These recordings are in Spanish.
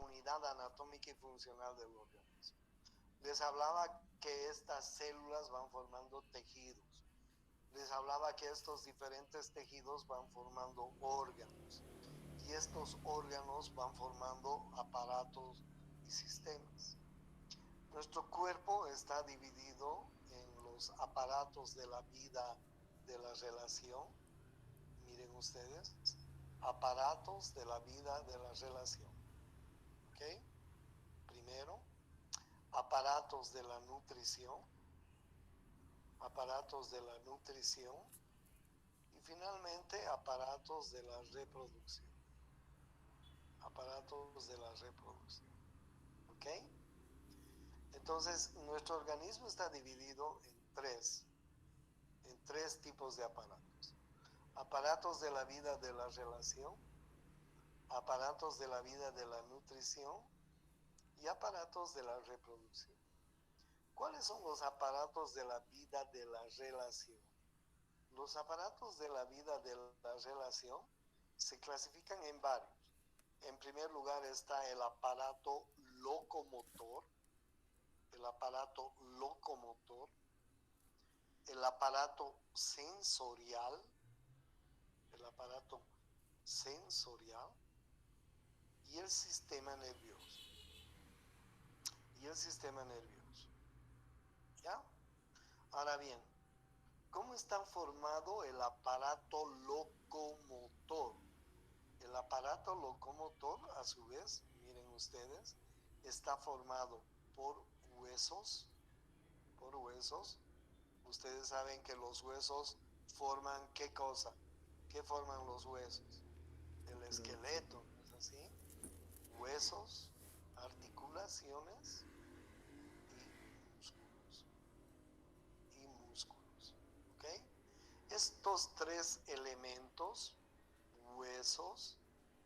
unidad anatómica y funcional del organismo. Les hablaba que estas células van formando tejidos. Les hablaba que estos diferentes tejidos van formando órganos. Y estos órganos van formando aparatos y sistemas. Nuestro cuerpo está dividido en los aparatos de la vida de la relación. Miren ustedes, aparatos de la vida de la relación. ¿Ok? Primero, aparatos de la nutrición. Aparatos de la nutrición. Y finalmente, aparatos de la reproducción. Aparatos de la reproducción. ¿Ok? Entonces, nuestro organismo está dividido en tres tipos de aparatos. Aparatos de la vida de la relación, aparatos de la vida de la nutrición y aparatos de la reproducción. ¿Cuáles son los aparatos de la vida de la relación? Los aparatos de la vida de la relación se clasifican en varios. En primer lugar está el aparato locomotor, el aparato sensorial, y el sistema nervioso. ¿Ya? Ahora bien, ¿cómo está formado el aparato locomotor? El aparato locomotor, a su vez, miren ustedes, está formado por huesos. Ustedes saben que los huesos forman ¿qué cosa? ¿Qué forman los huesos? El esqueleto, ¿no es así? Huesos, articulaciones y músculos. ¿Ok? Estos tres elementos, huesos,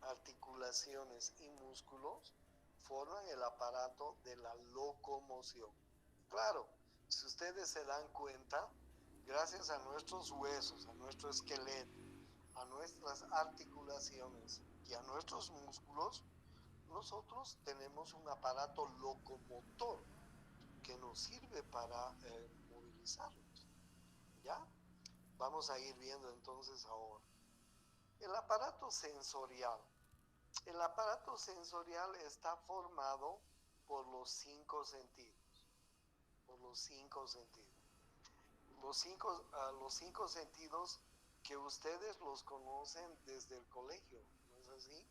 articulaciones y músculos, forman el aparato de la locomoción. Claro, si ustedes se dan cuenta, gracias a nuestros huesos, a nuestro esqueleto, a nuestras articulaciones y a nuestros músculos, nosotros tenemos un aparato locomotor que nos sirve para movilizarnos. ¿Ya? Vamos a ir viendo entonces ahora. El aparato sensorial. El aparato sensorial está formado por los cinco sentidos. Los cinco sentidos que ustedes los conocen desde el colegio, ¿no es así?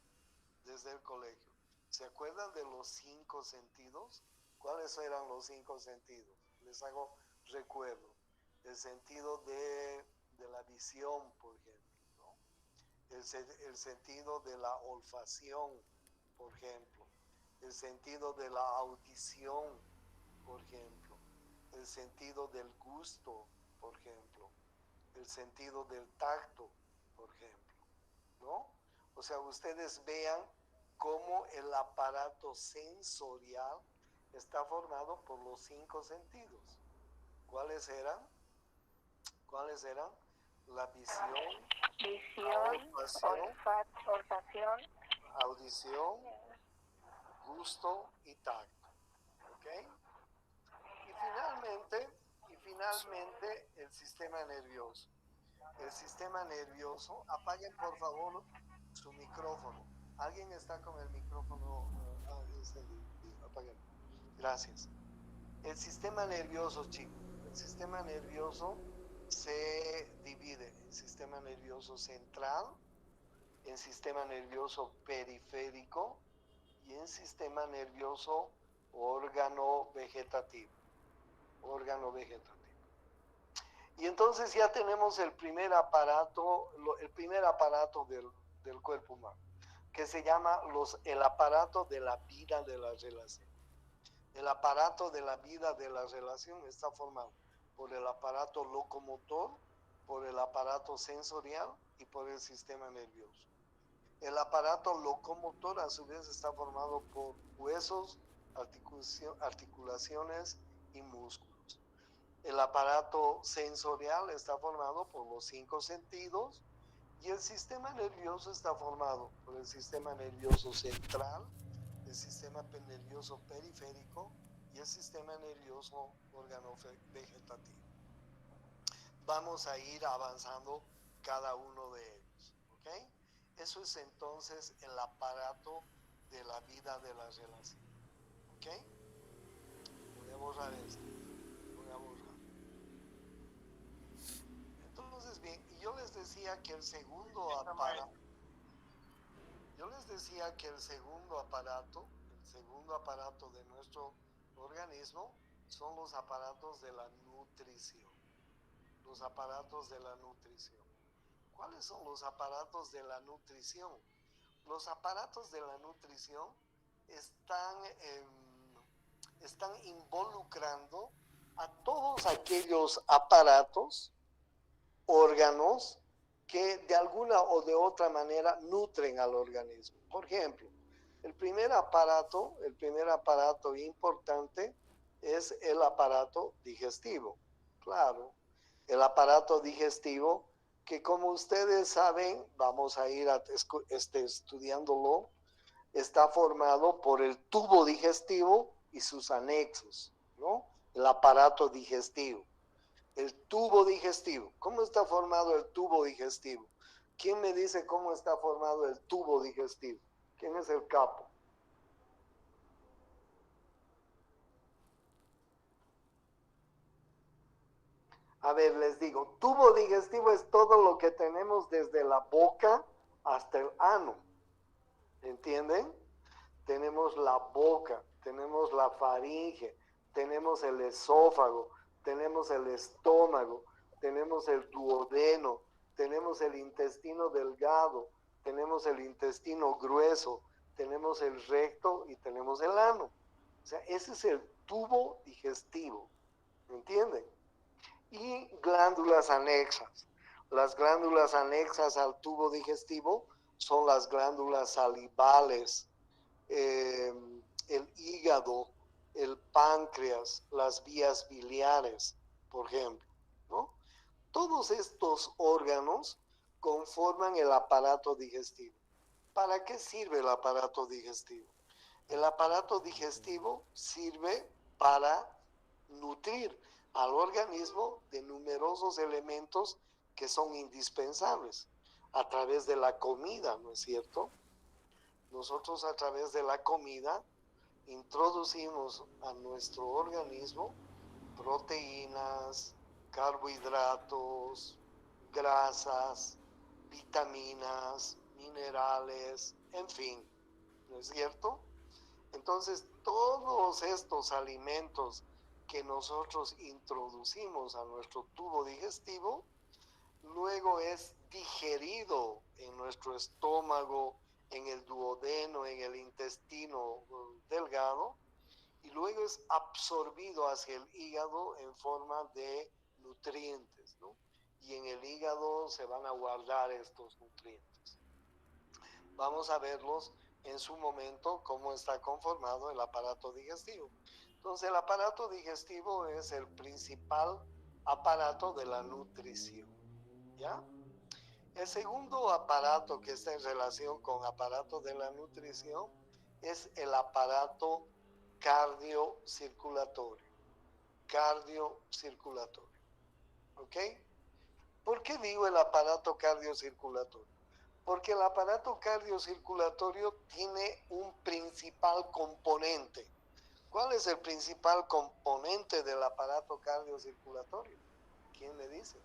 Desde el colegio. ¿Se acuerdan de los cinco sentidos? ¿Cuáles eran los cinco sentidos? Les hago recuerdo. El sentido de la visión, por ejemplo, ¿no? El sentido de la olfacción, por ejemplo. El sentido de la audición, por ejemplo. El sentido del gusto, por ejemplo. El sentido del tacto, por ejemplo, ¿no? O sea, ustedes vean cómo el aparato sensorial está formado por los cinco sentidos. ¿Cuáles eran? La visión, olfacción, audición, gusto y tacto. ¿Ok? Y finalmente el sistema nervioso. El sistema nervioso, apaguen por favor su micrófono. ¿Alguien está con el micrófono encendido? Apaguen. Gracias. El sistema nervioso, chicos, el sistema nervioso se divide en sistema nervioso central, en sistema nervioso periférico y en sistema nervioso órgano vegetativo. Y entonces ya tenemos el primer aparato del cuerpo humano, que se llama el aparato de la vida de la relación. El aparato de la vida de la relación está formado por el aparato locomotor, por el aparato sensorial y por el sistema nervioso. El aparato locomotor a su vez está formado por huesos, articulaciones y músculos. El aparato sensorial está formado por los cinco sentidos y el sistema nervioso está formado por el sistema nervioso central, el sistema sistema nervioso periférico y el sistema nervioso organovegetativo. Vamos a ir avanzando cada uno de ellos, ¿ok? Eso es entonces el aparato de la vida de la relación, ¿ok? Voy a borrar esto, voy a borrar. Entonces, bien, y yo les decía que el segundo aparato, de nuestro organismo son los aparatos de la nutrición. Los aparatos de la nutrición. ¿Cuáles son los aparatos de la nutrición? Los aparatos de la nutrición están involucrando a todos aquellos aparatos, órganos, que de alguna o de otra manera nutren al organismo. Por ejemplo, el primer aparato importante es el aparato digestivo. Claro, el aparato digestivo que, como ustedes saben, vamos a ir estudiándolo, está formado por el tubo digestivo y sus anexos, ¿no? El aparato digestivo. El tubo digestivo. ¿Cómo está formado el tubo digestivo? ¿Quién me dice cómo está formado el tubo digestivo? ¿Quién es el capo? A ver, les digo, tubo digestivo es todo lo que tenemos desde la boca hasta el ano. ¿Entienden? Tenemos la boca, tenemos la faringe, tenemos el esófago, tenemos el estómago, tenemos el duodeno, tenemos el intestino delgado, tenemos el intestino grueso, tenemos el recto y tenemos el ano. O sea, ese es el tubo digestivo. ¿Entienden? Y glándulas anexas. Las glándulas anexas al tubo digestivo son las glándulas salivales, el hígado, el páncreas, las vías biliares, por ejemplo, ¿no? Todos estos órganos conforman el aparato digestivo. ¿Para qué sirve el aparato digestivo? El aparato digestivo sirve para nutrir al organismo de numerosos elementos que son indispensables a través de la comida, ¿no es cierto? Nosotros a través de la comida introducimos a nuestro organismo proteínas, carbohidratos, grasas, vitaminas, minerales, en fin, ¿no es cierto? Entonces, todos estos alimentos que nosotros introducimos a nuestro tubo digestivo, luego es digerido en nuestro estómago, en el duodeno, en el intestino delgado, y luego es absorbido hacia el hígado en forma de nutrientes, ¿no? Y en el hígado se van a guardar estos nutrientes. Vamos a verlos en su momento cómo está conformado el aparato digestivo. Entonces, el aparato digestivo es el principal aparato de la nutrición, ¿ya? El segundo aparato que está en relación con aparato de la nutrición es el aparato cardiocirculatorio. Cardiocirculatorio. ¿Ok? ¿Por qué digo el aparato cardiocirculatorio? Porque el aparato cardiocirculatorio tiene un principal componente. ¿Cuál es el principal componente del aparato cardiocirculatorio? ¿Quién me dice?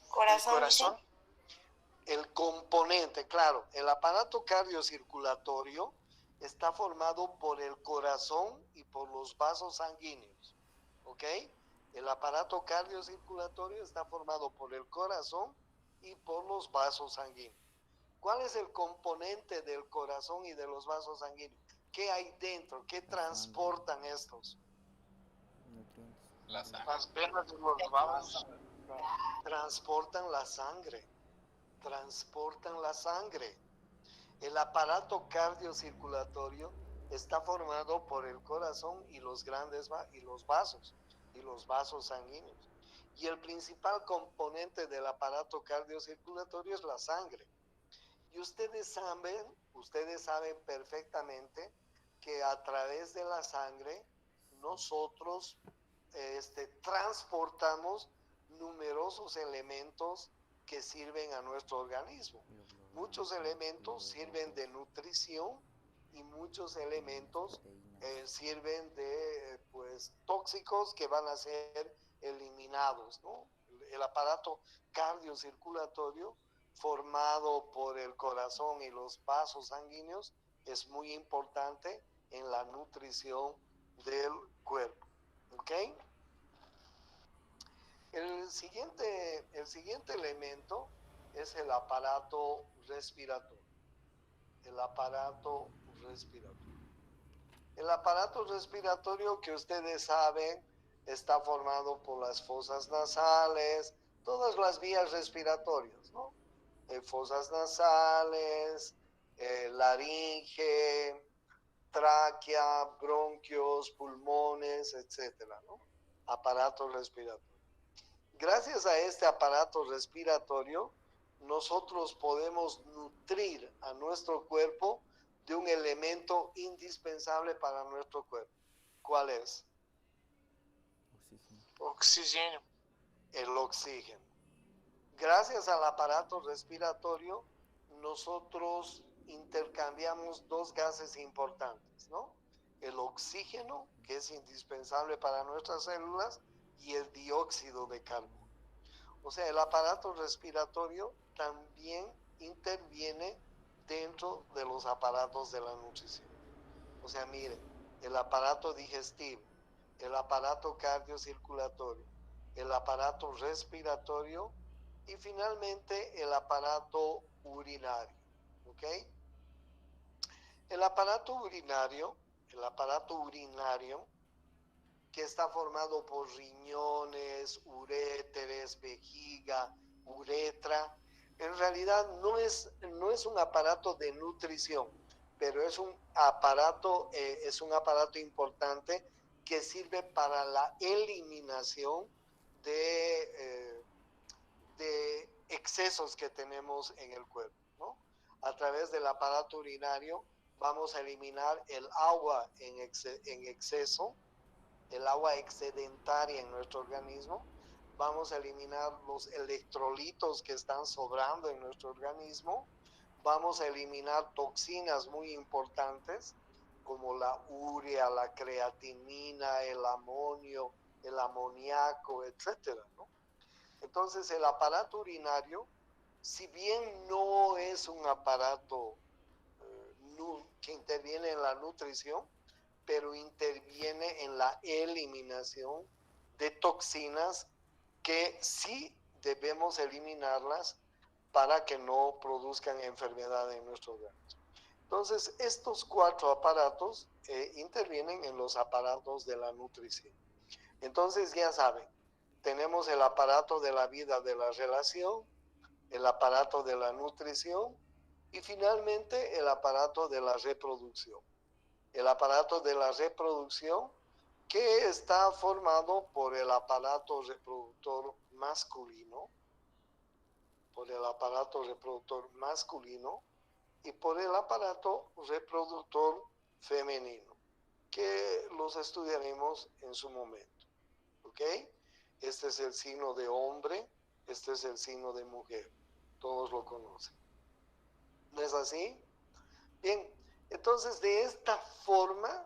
Corazón. El componente, claro, el aparato cardiocirculatorio está formado por el corazón y por los vasos sanguíneos, ¿ok? El aparato cardiocirculatorio está formado por el corazón y por los vasos sanguíneos. ¿Cuál es el componente del corazón y de los vasos sanguíneos? ¿Qué hay dentro? ¿Qué transportan estos? Las venas de los vasos transportan la sangre. Transportan la sangre. El aparato cardiocirculatorio está formado por el corazón y los vasos sanguíneos. Y el principal componente del aparato cardiocirculatorio es la sangre. Y ustedes saben perfectamente que a través de la sangre nosotros transportamos numerosos elementos que sirven a nuestro organismo. Muchos elementos sirven de nutrición y muchos elementos sirven de tóxicos que van a ser eliminados, ¿no? El aparato cardiocirculatorio formado por el corazón y los vasos sanguíneos es muy importante en la nutrición del cuerpo. ¿Ok? El siguiente elemento es el aparato respiratorio. El aparato respiratorio. El aparato respiratorio, que ustedes saben, está formado por las fosas nasales, todas las vías respiratorias, ¿no? Fosas nasales, laringe, tráquea, bronquios, pulmones, etcétera, ¿no? Aparato respiratorio. Gracias a este aparato respiratorio, nosotros podemos nutrir a nuestro cuerpo de un elemento indispensable para nuestro cuerpo. ¿Cuál es? Oxígeno. El oxígeno. Gracias al aparato respiratorio, nosotros intercambiamos dos gases importantes, ¿no? El oxígeno, que es indispensable para nuestras células, y el dióxido de carbono. O sea, el aparato respiratorio también interviene dentro de los aparatos de la nutrición. O sea, miren, el aparato digestivo, el aparato cardiocirculatorio, el aparato respiratorio y finalmente el aparato urinario. ¿Ok? El aparato urinario, que está formado por riñones, uréteres, vejiga, uretra, en realidad no es un aparato de nutrición, pero es un aparato importante que sirve para la eliminación de excesos que tenemos en el cuerpo, ¿no? A través del aparato urinario vamos a eliminar el agua en exceso, el agua excedentaria en nuestro organismo, vamos a eliminar los electrolitos que están sobrando en nuestro organismo, vamos a eliminar toxinas muy importantes como la urea, la creatinina, el amonio, el amoníaco, etcétera, ¿no? Entonces el aparato urinario, si bien no es un aparato que interviene en la nutrición, pero interviene en la eliminación de toxinas que sí debemos eliminarlas para que no produzcan enfermedad en nuestro organismo. Entonces, estos 4 aparatos intervienen en los aparatos de la nutrición. Entonces, ya saben, tenemos el aparato de la vida de la relación, el aparato de la nutrición y finalmente el aparato de la reproducción. El aparato de la reproducción que está formado por el aparato reproductor masculino, y por el aparato reproductor femenino, que los estudiaremos en su momento. ¿Ok? Este es el signo de hombre, este es el signo de mujer. Todos lo conocen. ¿No es así? Bien, entonces de esta forma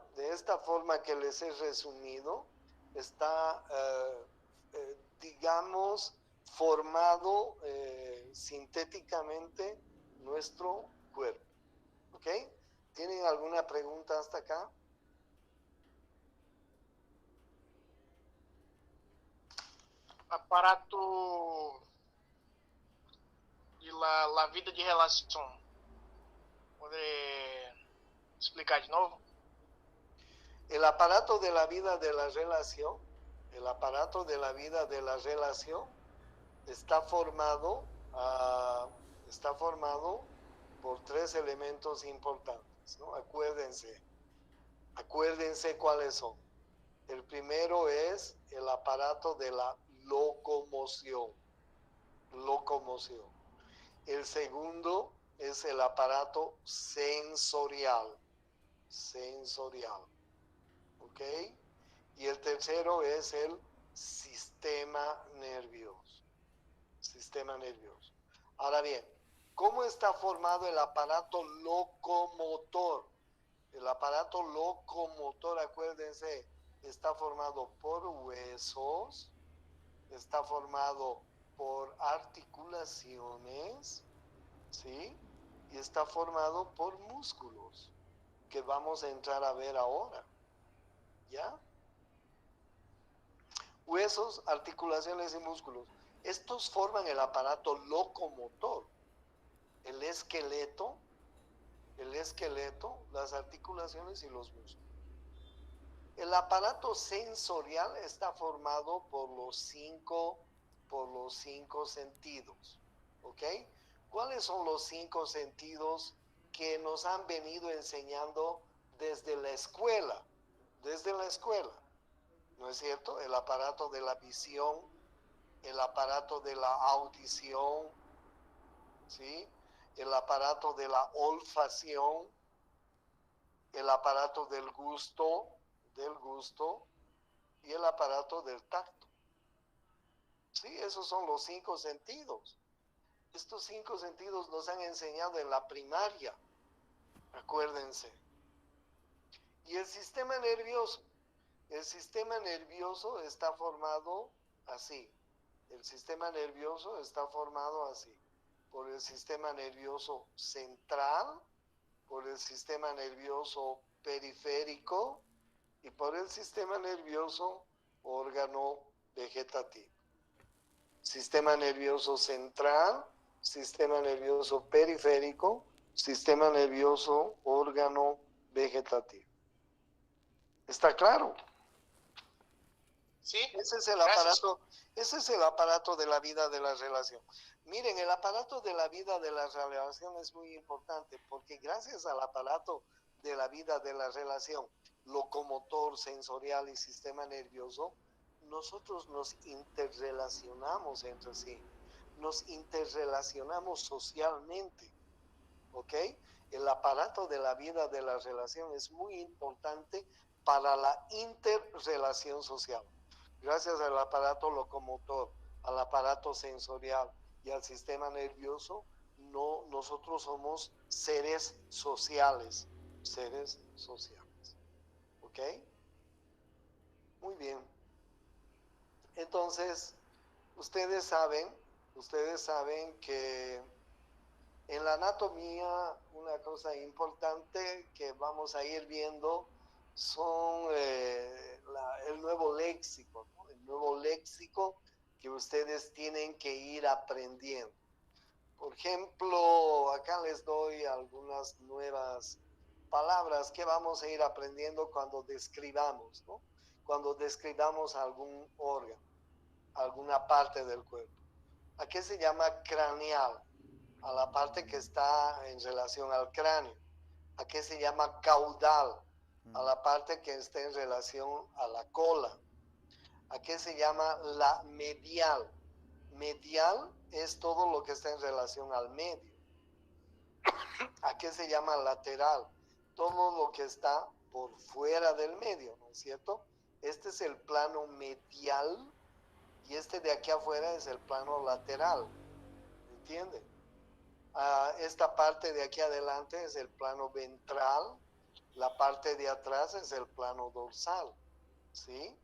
que les he resumido, está, digamos, formado sintéticamente nuestro cuerpo. ¿Ok? ¿Tienen alguna pregunta hasta acá? Aparato de la vida de relação. Poder explicar de novo? El aparato de la vida de la relación está formado por 3 elementos importantes, ¿no? Acuérdense cuáles son. El primero es el aparato de la locomoción. El segundo es el aparato sensorial, ¿ok? Y el tercero es el sistema nervioso, Ahora bien, ¿cómo está formado el aparato locomotor? El aparato locomotor, acuérdense, está formado por huesos, está formado por articulaciones, ¿sí? Y está formado por músculos, que vamos a entrar a ver ahora, ¿ya? Huesos, articulaciones y músculos. Estos forman el aparato locomotor. El esqueleto, las articulaciones y los músculos. El aparato sensorial está formado por los cinco sentidos, ¿ok? ¿Cuáles son los 5 sentidos que nos han venido enseñando desde la escuela? ¿No es cierto? El aparato de la visión, el aparato de la audición, ¿sí? El aparato de la olfacción, el aparato del gusto y el aparato del tacto. Sí, esos son los 5 sentidos. Estos 5 sentidos nos han enseñado en la primaria, acuérdense. Y el sistema nervioso está formado así. El sistema nervioso está formado así. Por el sistema nervioso central, por el sistema nervioso periférico y por el sistema nervioso órgano vegetativo. Sistema nervioso central, sistema nervioso periférico, sistema nervioso órgano vegetativo. ¿Está claro? Sí. Ese es el aparato de la vida de la relación. Miren, el aparato de la vida de la relación es muy importante porque gracias al aparato de la vida de la relación, locomotor, sensorial y sistema nervioso, nosotros nos interrelacionamos entre sí, nos interrelacionamos socialmente, ¿ok? El aparato de la vida de la relación es muy importante para la interrelación social. Gracias al aparato locomotor, al aparato sensorial y al sistema nervioso, nosotros somos seres sociales, ¿ok? Muy bien. Entonces, ustedes saben que en la anatomía una cosa importante que vamos a ir viendo son el nuevo léxico, ¿no? El nuevo léxico que ustedes tienen que ir aprendiendo. Por ejemplo, acá les doy algunas nuevas palabras que vamos a ir aprendiendo cuando describamos, ¿no? Cuando describamos algún órgano, alguna parte del cuerpo. ¿A qué se llama craneal? A la parte que está en relación al cráneo. ¿A qué se llama caudal? A la parte que está en relación a la cola. ¿A qué se llama la medial? Medial es todo lo que está en relación al medio. ¿A qué se llama lateral? Todo lo que está por fuera del medio, ¿no es cierto? Este es el plano medial y este de aquí afuera es el plano lateral. ¿Entienden? Esta parte de aquí adelante es el plano ventral, la parte de atrás es el plano dorsal, ¿sí?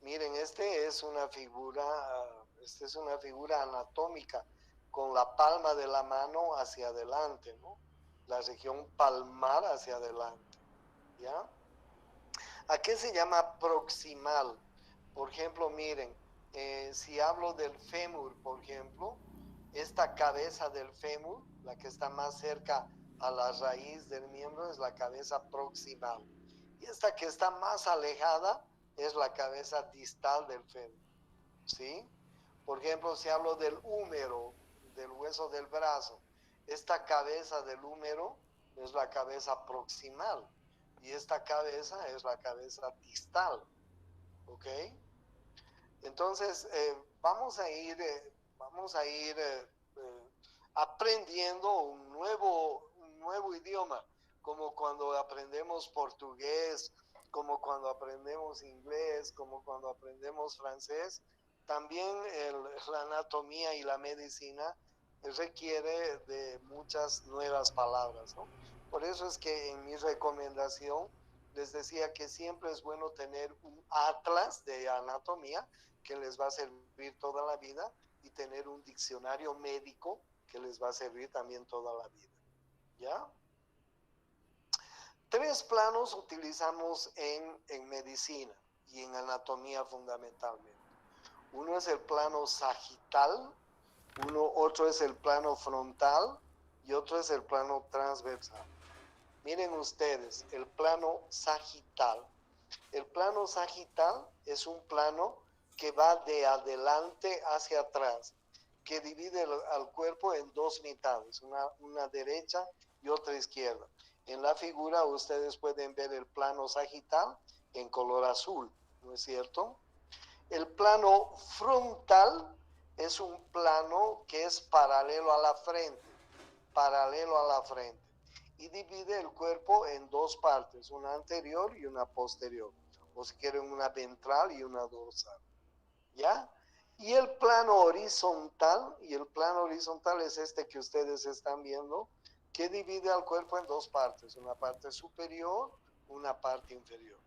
Miren, esta es una figura anatómica con la palma de la mano hacia adelante, ¿no? La región palmar hacia adelante, ¿ya? ¿A qué se llama proximal? Por ejemplo, miren, si hablo del fémur, por ejemplo, esta cabeza del fémur, la que está más cerca a la raíz del miembro, es la cabeza proximal. Y esta que está más alejada es la cabeza distal del fémur, ¿sí? Por ejemplo, si hablo del húmero, del hueso del brazo, esta cabeza del húmero es la cabeza proximal y esta cabeza es la cabeza distal, ¿ok? Entonces, vamos a ir aprendiendo un nuevo idioma, como cuando aprendemos portugués, como cuando aprendemos inglés, como cuando aprendemos francés. También la anatomía y la medicina requiere de muchas nuevas palabras, ¿no? Por eso es que en mi recomendación les decía que siempre es bueno tener un atlas de anatomía que les va a servir toda la vida y tener un diccionario médico que les va a servir también toda la vida. ¿Ya? 3 planos utilizamos en medicina y en anatomía fundamentalmente. Uno es el plano sagital, otro es el plano frontal y otro es el plano transversal. Miren ustedes, el plano sagital. El plano sagital es un plano que va de adelante hacia atrás, que divide al cuerpo en 2 mitades, una derecha y otra izquierda. En la figura ustedes pueden ver el plano sagital en color azul, ¿no es cierto? El plano frontal es un plano que es paralelo a la frente, y divide el cuerpo en 2 partes, una anterior y una posterior, o si quieren una ventral y una dorsal, ¿ya? Y el plano horizontal es este que ustedes están viendo, que divide al cuerpo en 2 partes, una parte superior, una parte inferior.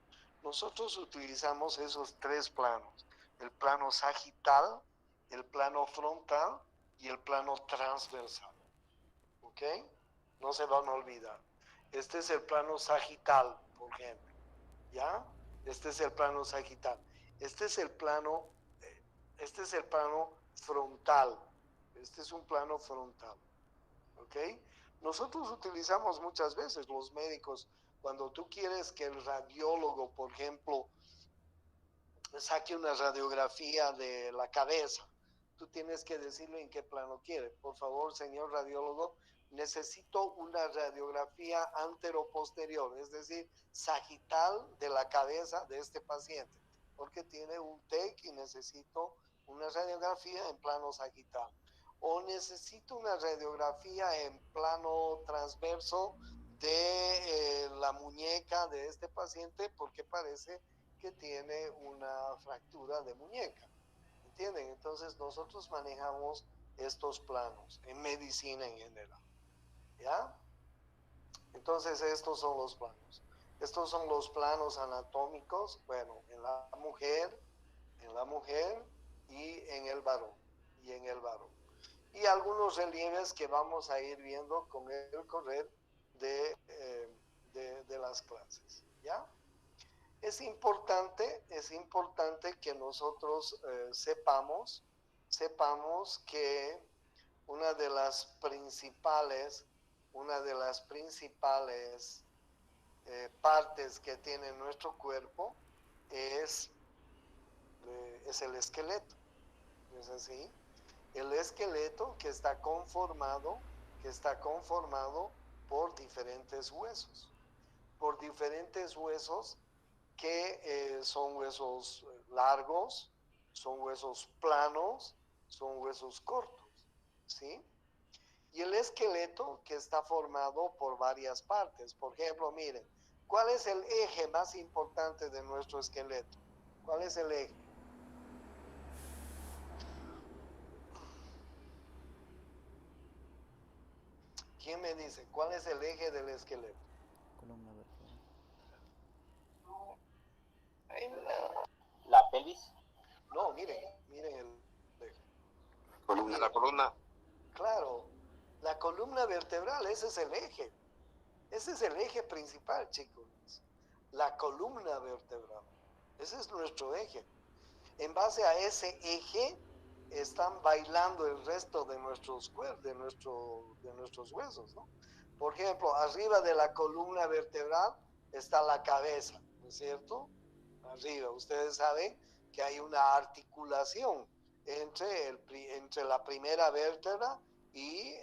Nosotros utilizamos esos 3 planos, el plano sagital, el plano frontal y el plano transversal, ¿ok? No se van a olvidar. Este es el plano sagital, por ejemplo, ¿ya? Este es el plano sagital. Este es el plano frontal. Este es un plano frontal, ¿ok? Nosotros utilizamos muchas veces, los médicos, cuando tú quieres que el radiólogo, por ejemplo, saque una radiografía de la cabeza, tú tienes que decirle en qué plano quiere. Por favor, señor radiólogo, necesito una radiografía antero-posterior, es decir, sagital de la cabeza de este paciente, porque tiene un TEC y necesito una radiografía en plano sagital. O necesito una radiografía en plano transverso de la muñeca de este paciente porque parece que tiene una fractura de muñeca. ¿Entienden? Entonces nosotros manejamos estos planos en medicina en general. ¿Ya? Entonces estos son los planos. Estos son los planos anatómicos, bueno, en la mujer y en el varón. Y algunos relieves que vamos a ir viendo con el correr de las clases. ¿Ya? Es importante que nosotros sepamos que una de las principales partes que tiene nuestro cuerpo es el esqueleto, ¿no es así? El esqueleto que está conformado por diferentes huesos que son huesos largos, son huesos planos, son huesos cortos, ¿sí? Y el esqueleto que está formado por varias partes. Por ejemplo, miren, ¿cuál es el eje más importante de nuestro esqueleto? ¿Cuál es el eje? ¿Quién me dice? ¿Cuál es el eje del esqueleto? Columna vertebral. La pelvis. No, miren el eje. La columna. Claro, la columna vertebral, ese es el eje. Ese es el eje principal, chicos. La columna vertebral. Ese es nuestro eje. En base a ese eje están bailando el resto de nuestros huesos, ¿no? Por ejemplo, arriba de la columna vertebral está la cabeza, ¿no es cierto? Arriba, ustedes saben que hay una articulación entre la primera vértebra y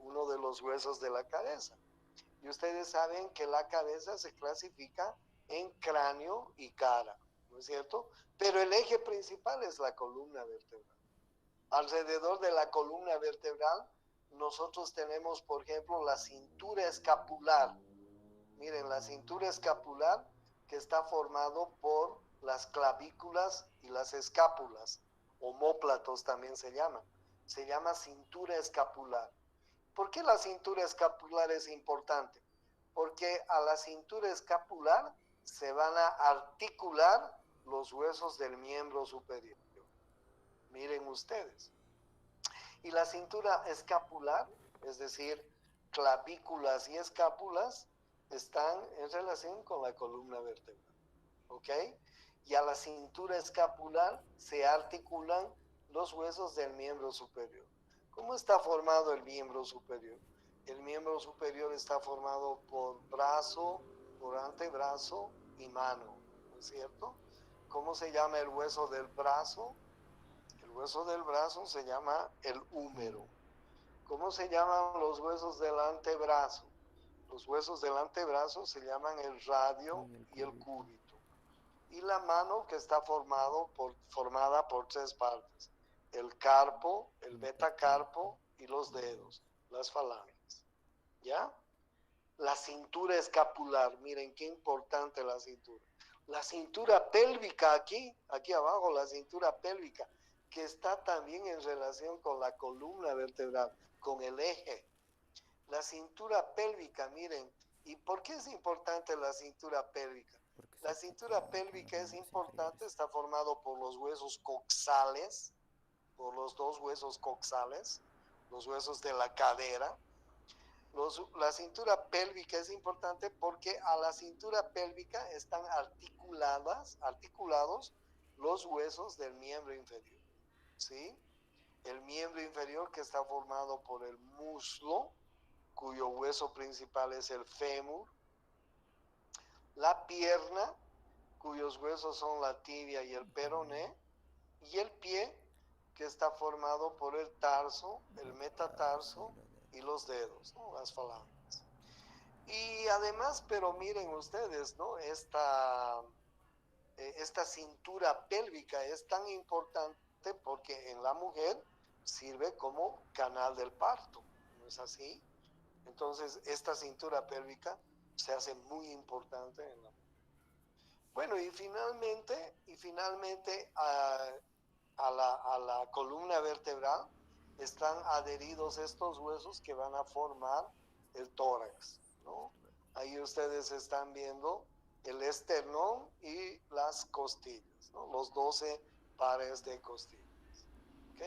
uno de los huesos de la cabeza. Y ustedes saben que la cabeza se clasifica en cráneo y cara, ¿no es cierto? Pero el eje principal es la columna vertebral. Alrededor de la columna vertebral nosotros tenemos, por ejemplo, la cintura escapular. Miren, la cintura escapular que está formado por las clavículas y las escápulas, omóplatos también se llama cintura escapular. ¿Por qué la cintura escapular es importante? Porque a la cintura escapular se van a articular los huesos del miembro superior. Miren ustedes. Y la cintura escapular, es decir, clavículas y escápulas, están en relación con la columna vertebral. ¿Ok? Y a la cintura escapular se articulan los huesos del miembro superior. ¿Cómo está formado el miembro superior? El miembro superior está formado por brazo, por antebrazo y mano, ¿no es cierto? ¿Cómo se llama el hueso del brazo? El hueso del brazo se llama el húmero. ¿Cómo se llaman los huesos del antebrazo? Los huesos del antebrazo se llaman el radio y el cúbito. Y la mano que está formada por tres partes: el carpo, el metacarpo y los dedos, las falanges. ¿Ya? La cintura escapular, miren qué importante la cintura. La cintura pélvica aquí abajo, la cintura pélvica, que está también en relación con la columna vertebral, con el eje. La cintura pélvica, miren, ¿y por qué es importante la cintura pélvica? La cintura pélvica es importante, está formado por los huesos coxales, por los dos huesos coxales, los huesos de la cadera. La cintura pélvica es importante porque a la cintura pélvica están articulados los huesos del miembro inferior, ¿sí? El miembro inferior que está formado por el muslo, cuyo hueso principal es el fémur, la pierna, cuyos huesos son la tibia y el peroné, y el pie, que está formado por el tarso, el metatarso y los dedos, ¿no? Las falanges. Y además, pero miren ustedes, ¿no? Esta cintura pélvica es tan importante porque en la mujer sirve como canal del parto, ¿no es así? Entonces, esta cintura pélvica se hace muy importante en la mujer. Bueno, y finalmente a la columna vertebral están adheridos estos huesos que van a formar el tórax, ¿no? Ahí ustedes están viendo el esternón y las costillas, ¿no? Los 12 pares de costillas, ¿ok?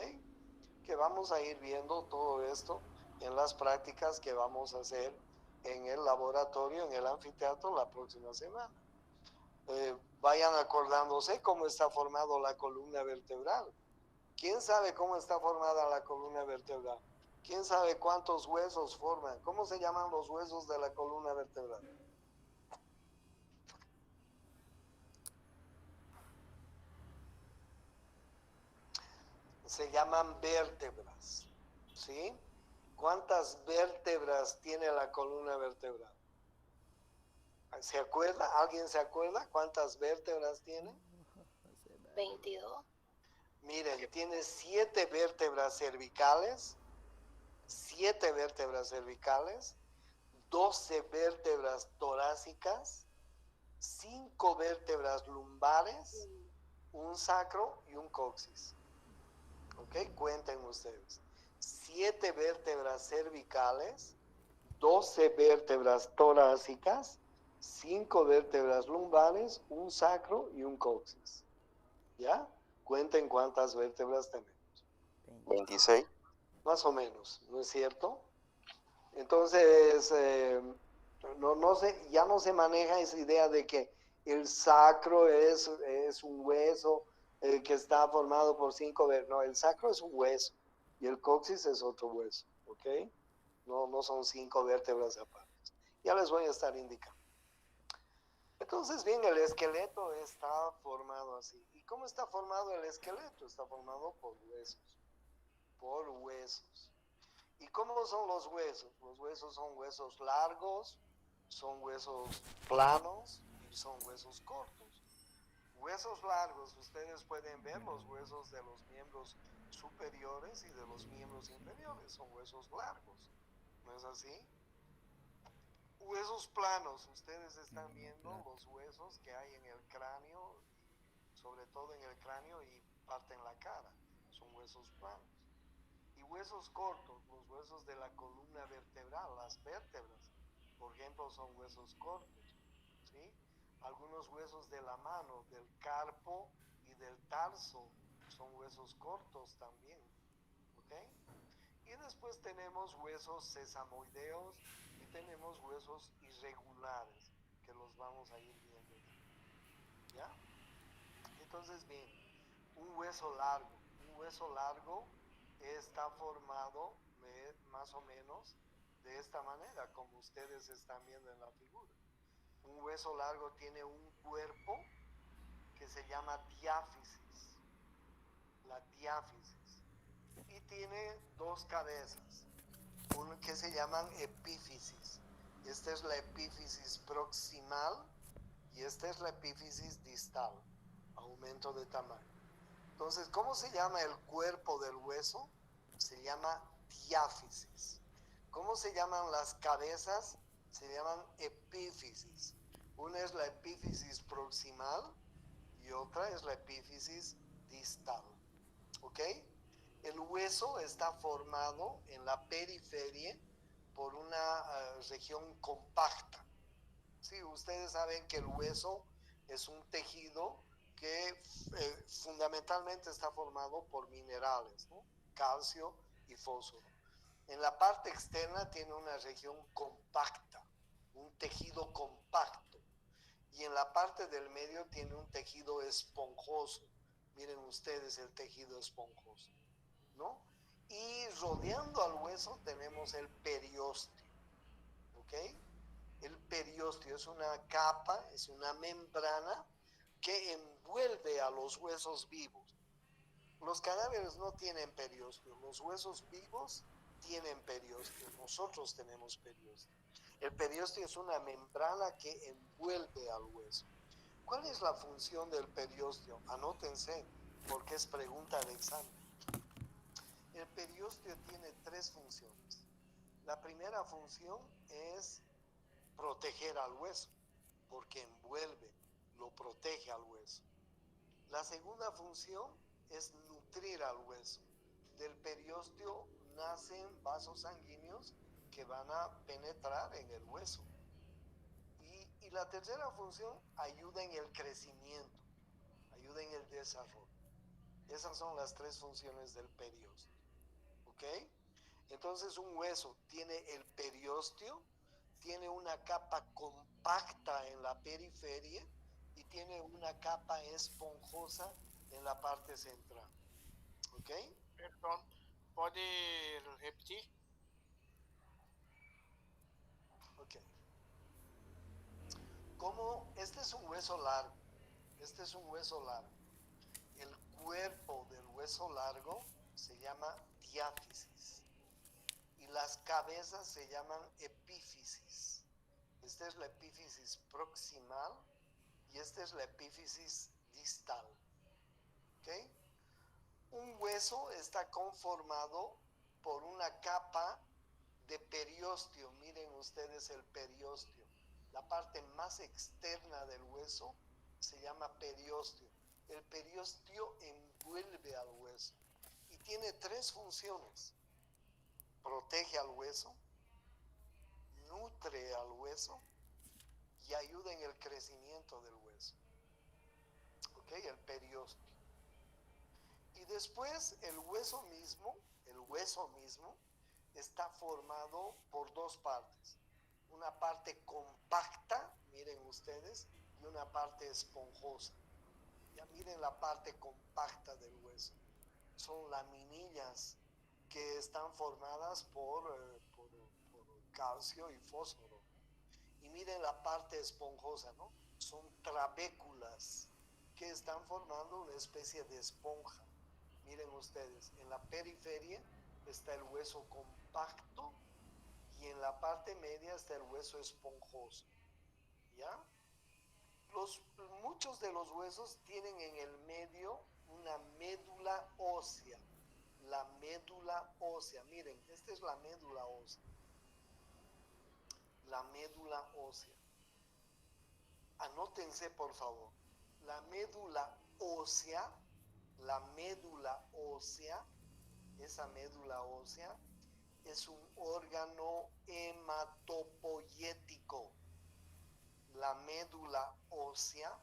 Que vamos a ir viendo todo esto en las prácticas que vamos a hacer en el laboratorio, en el anfiteatro la próxima semana. Vayan acordándose cómo está formado la columna vertebral. ¿Quién sabe cómo está formada la columna vertebral? ¿Quién sabe cuántos huesos forman? ¿Cómo se llaman los huesos de la columna vertebral? Se llaman vértebras, ¿sí? ¿Cuántas vértebras tiene la columna vertebral? ¿Se acuerda? ¿Alguien se acuerda cuántas vértebras tiene? 22. Miren, tiene 7 vértebras cervicales, 7 vértebras cervicales, 12 vértebras torácicas, 5 vértebras lumbares, un sacro y un coxis. ¿Ok? Cuenten ustedes. 7 vértebras cervicales, 12 vértebras torácicas, 5 vértebras lumbares, un sacro y un coxis. ¿Ya? Cuenten cuántas vértebras tenemos. 26. Más o menos, ¿no es cierto? Entonces, ya no se maneja esa idea de que el sacro es un hueso que está formado por 5 vértebras. No, el sacro es un hueso y el coxis es otro hueso, ¿ok? No son 5 vértebras aparte. Ya les voy a estar indicando. Entonces, bien, el esqueleto está formado así. ¿Y cómo está formado el esqueleto? Está formado por huesos. Por huesos. ¿Y cómo son los huesos? Los huesos son huesos largos, son huesos planos y son huesos cortos. Huesos largos, ustedes pueden ver los huesos de los miembros superiores y de los miembros inferiores, son huesos largos, ¿no es así? Huesos planos, ustedes están viendo los huesos que hay en el cráneo, sobre todo en el cráneo y parte en la cara, son huesos planos. Y huesos cortos, los huesos de la columna vertebral, las vértebras, por ejemplo, son huesos cortos, ¿sí? Algunos huesos de la mano, del carpo y del tarso, son huesos cortos también, ¿ok? Y después tenemos huesos sesamoideos y tenemos huesos irregulares, que los vamos a ir viendo, ¿ya? Entonces, bien, un hueso largo está formado más o menos de esta manera, como ustedes están viendo en la figura. Un hueso largo tiene un cuerpo que se llama diáfisis, la diáfisis, y tiene dos cabezas, uno que se llaman epífisis. Esta es la epífisis proximal y esta es la epífisis distal, aumento de tamaño. Entonces, ¿cómo se llama el cuerpo del hueso? Se llama diáfisis. ¿Cómo se llaman las cabezas? Se llaman epífisis. Una es la epífisis proximal y otra es la epífisis distal. ¿Ok? El hueso está formado en la periferia por una región compacta. Sí, ustedes saben que el hueso es un tejido que fundamentalmente está formado por minerales, ¿no? Calcio y fósforo. En la parte externa tiene una región compacta, un tejido compacto. Y en la parte del medio tiene un tejido esponjoso. Miren ustedes el tejido esponjoso, ¿no? Y rodeando al hueso tenemos el periósteo, ¿ok? El periósteo es una capa, es una membrana que envuelve a los huesos vivos. Los cadáveres no tienen periósteo, los huesos vivos tienen periósteo, nosotros tenemos periósteo. El periósteo es una membrana que envuelve al hueso. ¿Cuál es la función del periósteo? Anótense, porque es pregunta de examen. El periósteo tiene tres funciones. La primera función es proteger al hueso, porque envuelve, lo protege al hueso. La segunda función es nutrir al hueso. Del periósteo nacen vasos sanguíneos que van a penetrar en el hueso. Y la tercera función, ayuda en el crecimiento, ayuda en el desarrollo. Esas son las tres funciones del periósteo. ¿Ok? Entonces un hueso tiene el periósteo, tiene una capa compacta en la periferia y tiene una capa esponjosa en la parte central. ¿Ok? Perdón, ¿puede repetir? Ok. Como este es un hueso largo, este es un hueso largo. El cuerpo del hueso largo se llama diáfisis y las cabezas se llaman epífisis. Esta es la epífisis proximal y esta es la epífisis distal. ¿Ok? Un hueso está conformado por una capa de periósteo. Miren ustedes el periósteo. La parte más externa del hueso se llama periósteo. El periósteo envuelve al hueso y tiene tres funciones. Protege al hueso, nutre al hueso y ayuda en el crecimiento del hueso. ¿Ok? El periósteo. Y después el hueso mismo está formado por dos partes. Una parte compacta, miren ustedes, y una parte esponjosa. Ya miren la parte compacta del hueso. Son laminillas que están formadas por calcio y fósforo. Y miren la parte esponjosa, ¿no? Son trabéculas que están formando una especie de esponja. Miren ustedes, en la periferia está el hueso compacto y en la parte media está el hueso esponjoso. ¿Ya? Muchos de los huesos tienen en el medio una médula ósea. La médula ósea, miren, esta es la médula ósea. La médula ósea. Anótense, por favor. La médula ósea, esa médula ósea es un órgano hematopoyético. La médula ósea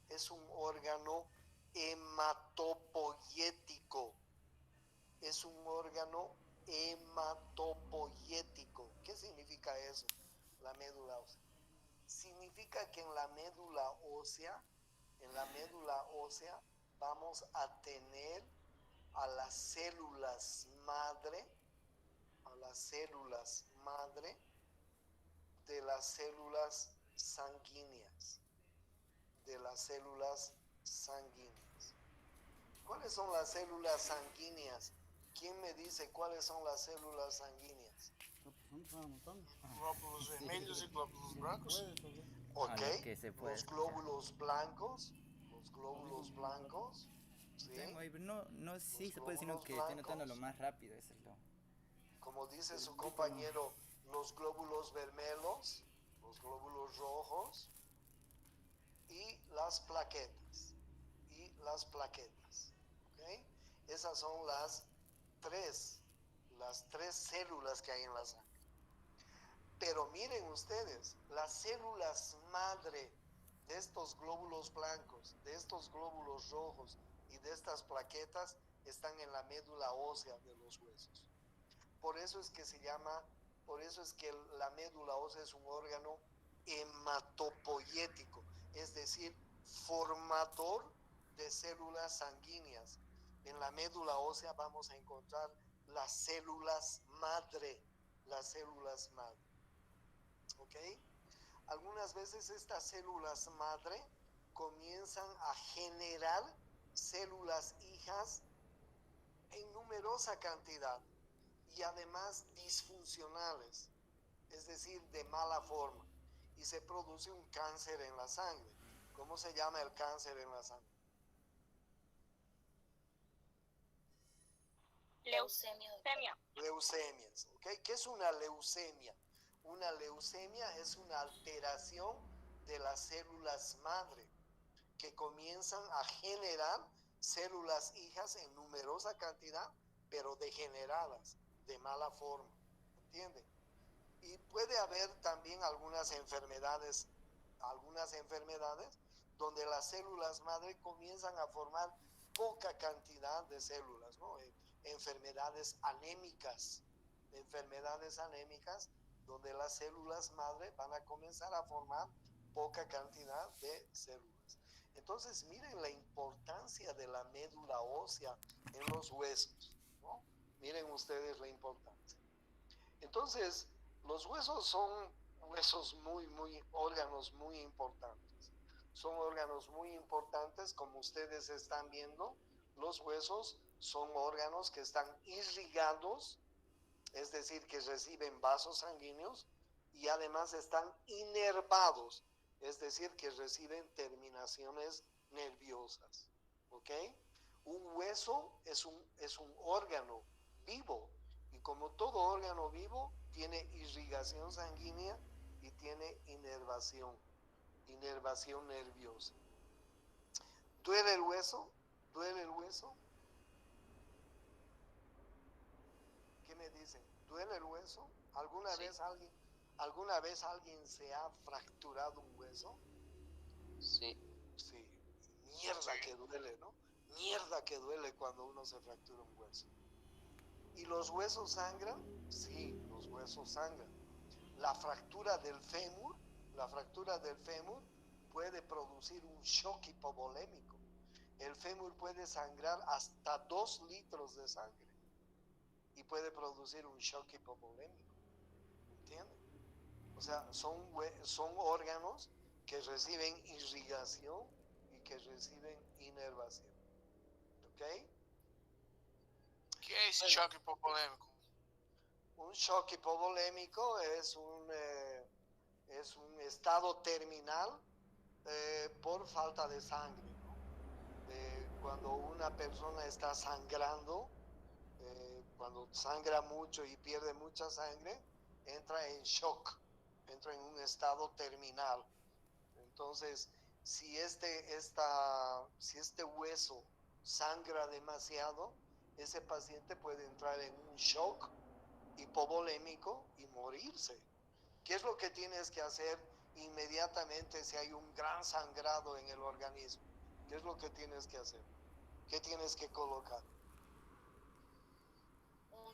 es un órgano hematopoyético. Es un órgano hematopoyético. ¿Qué significa eso? La médula ósea. Significa que en la médula ósea, vamos a tener a las células madre, de las células sanguíneas, ¿Cuáles son las células sanguíneas? ¿Quién me dice cuáles son las células sanguíneas? Glóbulos vermelhos y glóbulos blancos. Ok, que se puede los glóbulos blancos, ¿sí? Tengo ahí, pero no sí Los se puede, sino glóbulos que estoy notando lo blancos. más rápido, eso es lo. Como dice su compañero, los glóbulos vermelhos, los glóbulos rojos y las plaquetas. ¿Ok? Esas son las tres células que hay en la sangre. Pero miren ustedes, las células madre de estos glóbulos blancos, de estos glóbulos rojos y de estas plaquetas están en la médula ósea de los huesos. Por eso es que la médula ósea es un órgano hematopoyético, es decir, formador de células sanguíneas. En la médula ósea vamos a encontrar las células madre. ¿Ok? Algunas veces estas células madre comienzan a generar células hijas en numerosa cantidad y además disfuncionales, es decir, de mala forma, y se produce un cáncer en la sangre. ¿Cómo se llama el cáncer en la sangre? Leucemias, ¿ok? ¿Qué es una leucemia? Una leucemia es una alteración de las células madre que comienzan a generar células hijas en numerosa cantidad, pero degeneradas, de mala forma, ¿entienden? Y puede haber también algunas enfermedades donde las células madre comienzan a formar poca cantidad de células, ¿no? Enfermedades anémicas, donde las células madre van a comenzar a formar poca cantidad de células. Entonces, miren la importancia de la médula ósea en los huesos, ¿no? Miren ustedes la importancia. Entonces, los huesos son órganos muy importantes. Son órganos muy importantes, como ustedes están viendo. Los huesos son órganos que están irrigados, es decir, que reciben vasos sanguíneos, y además están inervados, es decir, que reciben terminaciones nerviosas. ¿Ok? Un hueso es un órgano vivo, y como todo órgano vivo, tiene irrigación sanguínea y tiene inervación nerviosa. ¿Duele el hueso? ¿Qué me dicen? ¿Duele el hueso? ¿Alguna vez alguien se ha fracturado un hueso? Sí. Sí. Mierda que duele, ¿no? Mierda que duele cuando uno se fractura un hueso. ¿Y los huesos sangran? Sí, los huesos sangran. La fractura del fémur puede producir un shock hipovolémico. El fémur puede sangrar hasta 2 litros de sangre y puede producir un shock hipovolémico. ¿Entienden? O sea, son órganos que reciben irrigación y que reciben inervación. ¿Ok? ¿Qué es shock hipovolémico? Un shock hipovolémico es un estado terminal por falta de sangre, ¿no? Cuando una persona está sangrando, cuando sangra mucho y pierde mucha sangre, entra en shock, entra en un estado terminal. Entonces, si este hueso sangra demasiado, ese paciente puede entrar en un shock hipovolémico y morirse. ¿Qué es lo que tienes que hacer inmediatamente si hay un gran sangrado en el organismo? ¿Qué es lo que tienes que hacer? ¿Qué tienes que colocar?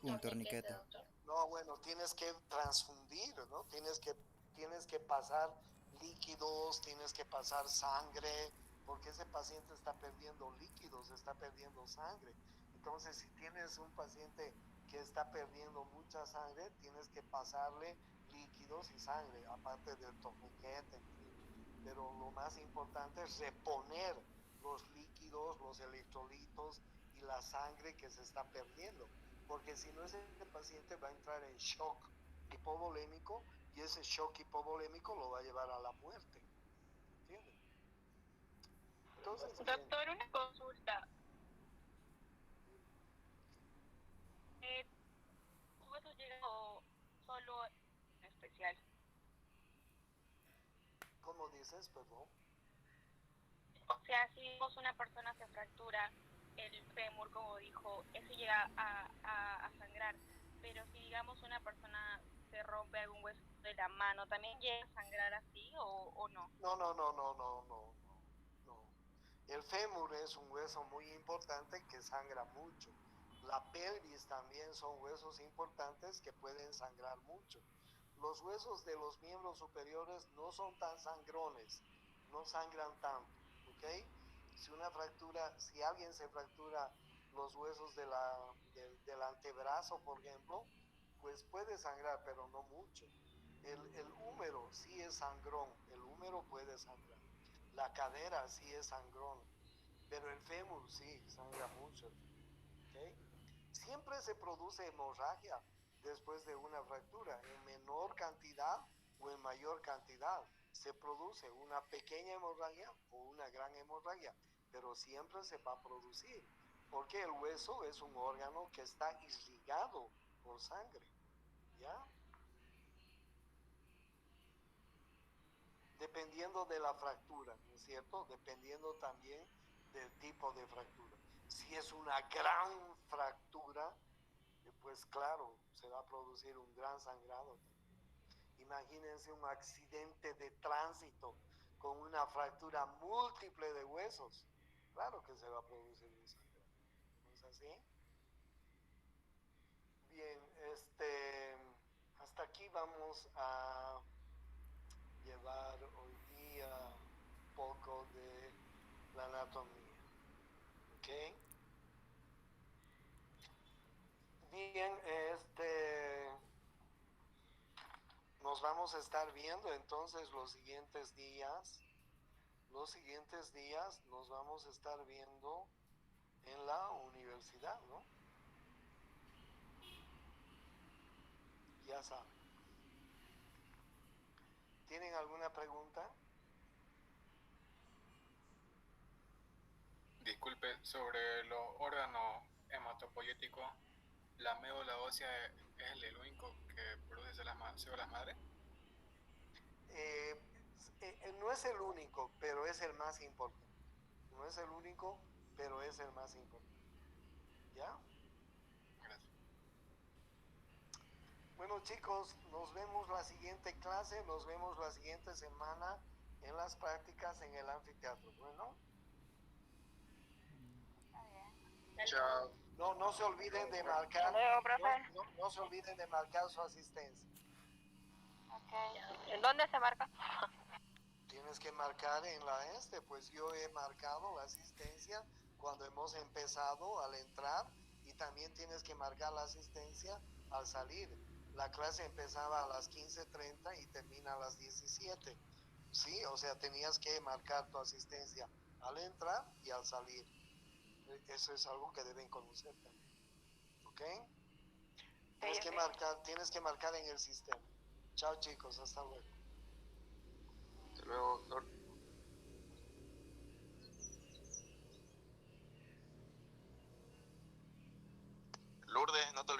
Un torniquete. doctor. No, bueno, tienes que transfundir, ¿no? Tienes que pasar líquidos, tienes que pasar sangre, porque ese paciente está perdiendo líquidos, está perdiendo sangre. Entonces, si tienes un paciente que está perdiendo mucha sangre, tienes que pasarle líquidos y sangre, aparte del torniquete, en fin. Pero lo más importante es reponer los líquidos, los electrolitos y la sangre que se está perdiendo, porque si no, ese paciente va a entrar en shock hipovolémico y ese shock hipovolémico lo va a llevar a la muerte, ¿entiendes? Entonces, doctor, una consulta. ¿Huesos llegan o solo en especial? ¿cómo dices, perdón? O sea, si vemos una persona se fractura el fémur, como dijo, eso llega a sangrar. Pero si digamos una persona se rompe algún hueso de la mano, ¿también llega a sangrar así o no? No. El fémur es un hueso muy importante que sangra mucho. La pelvis también son huesos importantes que pueden sangrar mucho. Los huesos de los miembros superiores no son tan sangrones, no sangran tanto, ¿ok? Si alguien se fractura los huesos del antebrazo, por ejemplo, pues puede sangrar, pero no mucho. El húmero sí es sangrón, el húmero puede sangrar. La cadera sí es sangrón, pero el fémur sí sangra mucho, ¿ok? Siempre se produce hemorragia después de una fractura, en menor cantidad o en mayor cantidad. Se produce una pequeña hemorragia o una gran hemorragia, pero siempre se va a producir, porque el hueso es un órgano que está irrigado por sangre, ¿ya? Dependiendo de la fractura, ¿no es cierto? Dependiendo también del tipo de fractura. Si es una gran fractura, pues claro, se va a producir un gran sangrado. Imagínense un accidente de tránsito con una fractura múltiple de huesos. Claro que se va a producir un sangrado. ¿No es así? Bien, hasta aquí vamos a llevar hoy día un poco de la anatomía. ¿Ok? Bien, nos vamos a estar viendo entonces los siguientes días. Los siguientes días nos vamos a estar viendo en la universidad, ¿no? Ya saben. ¿Tienen alguna pregunta? Disculpe, sobre los órganos hematopoyéticos, ¿la médula ósea es el único que produce células madre? No es el único, pero es el más importante. No es el único, pero es el más importante. ¿Ya? Gracias. Bueno, chicos, nos vemos la siguiente clase, nos vemos la siguiente semana en las prácticas en el anfiteatro. Bueno. Chao. No se olviden de marcar, Luego, profe. no se olviden de marcar su asistencia. Okay. ¿En dónde se marca? Tienes que marcar en pues yo he marcado la asistencia cuando hemos empezado al entrar, y también tienes que marcar la asistencia al salir. La clase empezaba a las 15:30 y termina a las 17. Sí, o sea, tenías que marcar tu asistencia al entrar y al salir. Eso es algo que deben conocer también. ¿Ok? Tienes que marcar en el sistema. Chao, chicos, hasta luego. Hasta luego, doctor.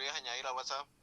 podrías añadir a WhatsApp.